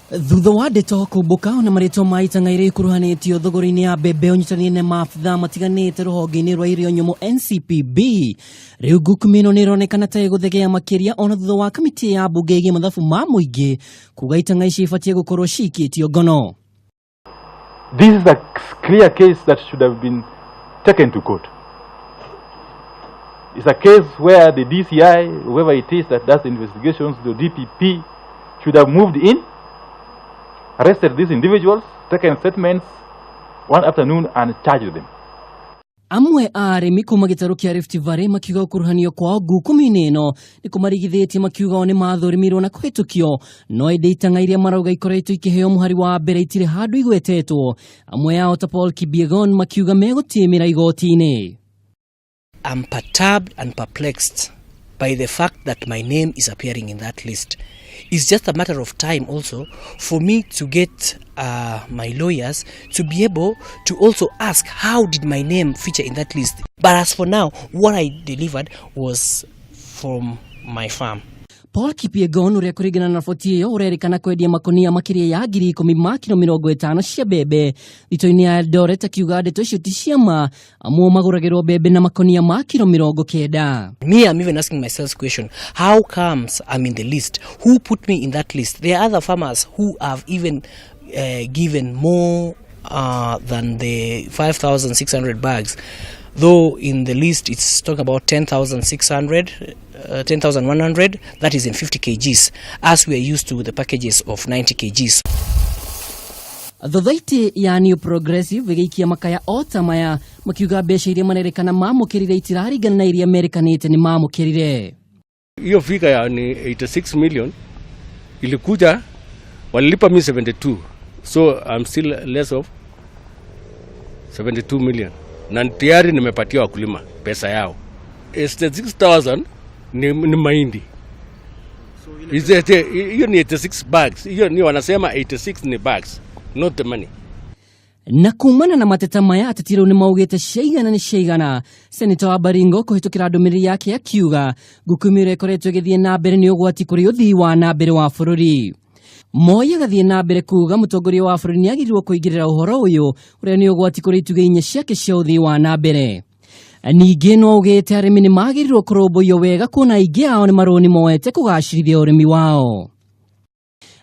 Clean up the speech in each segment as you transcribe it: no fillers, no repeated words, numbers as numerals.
Thutha wa ndeto kumbuka ona marĩtwa maitang'aire ikuruhanĩtio thogori-inĩ ya mbembe ũnyitanĩire na maabitha matiganĩte rũhonge-inĩ rwa irio nyũmũ NCPB, rĩu ngukumino nĩ ĩronekana ta ĩgũthegea makĩria ona thutha wa kamĩtĩ ya mbunge ĩgiĩ mathabu ma mũingĩ kuga itang'a ici ibatiĩ gũkorwo cikĩtio ngono. This is a clear case that should have been taken to court. It's a case where the DCI, whoever it is that does the investigations, the DPP, should have moved in, arrested these individuals, taken statements one afternoon and charged them. Amwe arĩmi kuma gĩtarũ kĩa Rift Valley makiuga ũkuruhanio kwao ngukumio ĩno nĩ kũmarigithĩtie makiuga o nĩ mathũrimirwo na kũhĩtũkio, no ĩndĩ itang'a iria marauga ikoretwo ikĩheo mũhari wa mbere itirĩ handũ igwetetwo. Amwe yao ta Paul Kipyegon makiuga megũtiĩmĩra igoti-inĩ. I'm perturbed and perplexed by the fact that my name is appearing in that list. It's just a matter of time also for me to get my lawyers to be able to also ask how did my name feature in that list. But as for now, what I delivered was from my farm. Paul Kipyegon uria kũringana na riboti ĩyo ũrerĩkana kwendia makonia makĩria ya 10,000 ma kilo 50 cia mbembe thitoo-inĩ ya Eldoret, akiuga ndeto icio ti cia ma, amwe magũragĩrwo mbembe na makonia ma kilo 90. Me, I'm even asking myself the question, how comes I'm in the list? Who put me in that list? There are other farmers who have even given more than the 5,600 bags. Though in the list it's talking about 10,600, 10,100, that is in 50 kgs, as we are used to the packages of 90 kgs. Thothaiti ya New Progressive ĩgĩikia makaya o ta maya makiuga mbeca iria manerĩkana mamũkĩrire itiraringana na iria Amerikanĩte nĩ mamũkĩrire. Hiyo figure ya ni 86 million ilikuja walilipa mi 72, so I'm still less of 72 million. Na tayari nimepatia wakulima pesa yao. 6,000 ni mahindi. Hiyo ni 86 bags. Hiyo ni wanasema 86 ni bags, not the money. Na kumana na mateta maya atatiro ni maugĩte ciaigana nĩ ciaigana. Senator wa Baringo kũhĩtũkĩra ndũmĩrĩri yake akiuga ngukumio ĩkoretwo ĩgĩthiĩ na mbere nĩ ũgwati kũrĩ ũthii wa na mbere wa bũrũri. Moi agathiĩ na mbere kuga mũtongoria wa bũrũri nĩ agĩrĩirwo kũingĩrĩra ũhoro ũyũ ũrĩa nĩ ũgwati kũrĩ itugĩ inya ciake cia ũthii wa na mbere. Ningĩ no augĩte arĩmi nĩ magĩrĩirwo kũrũmbũiyo wega kuona aingĩ ao nĩ marũni moete kũgacĩrithia ũrĩmi wao.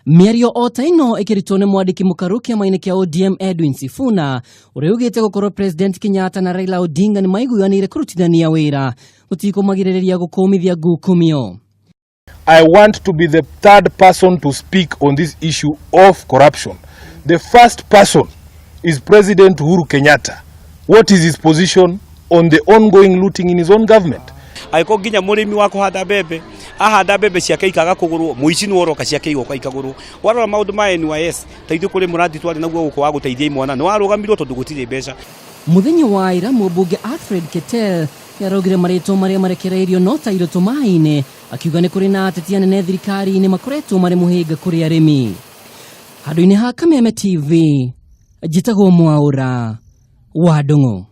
Mĩario o ta ĩno ĩkĩrutwo nĩ mwandĩki mũkaru kĩama-inĩ kĩa ODM Edwin Sifuna ũrĩa ugĩte gũkorwo President Kenyatta na Raila Odinga nĩ maiguanĩire kũrutithania wĩra gũtikũmagirĩrĩria gũkũmithia ngukumio. I want to be the third person to speak on this issue of corruption. The first person is President Uhuru Kenyatta. What is his position on the ongoing looting in his own government? Aiko nginya murimi wa kuhanda mbembe ahanda mbembe ciake ikaga kugurwo muici ni woroka ciake igoka ikagurwo warora maundu ma NYS taithu kuri muradi twari naguo guko wa guteithia imwana ni warugamirwo tondu gutire mbeca. Muthenya wa ira mũmbunge Alfred Ketel nĩaraugire marĩtwa marĩa marekereirio no ta iroto maĩ-inĩ, akiuga nĩ kũrĩ na ateti anene thirikari-inĩ makoretwo marĩ mũhĩnga kũrĩ arĩmi. Handũ-inĩ ha Kameme TV, njĩtagwo Mwaũra wa Ndũng'ũ.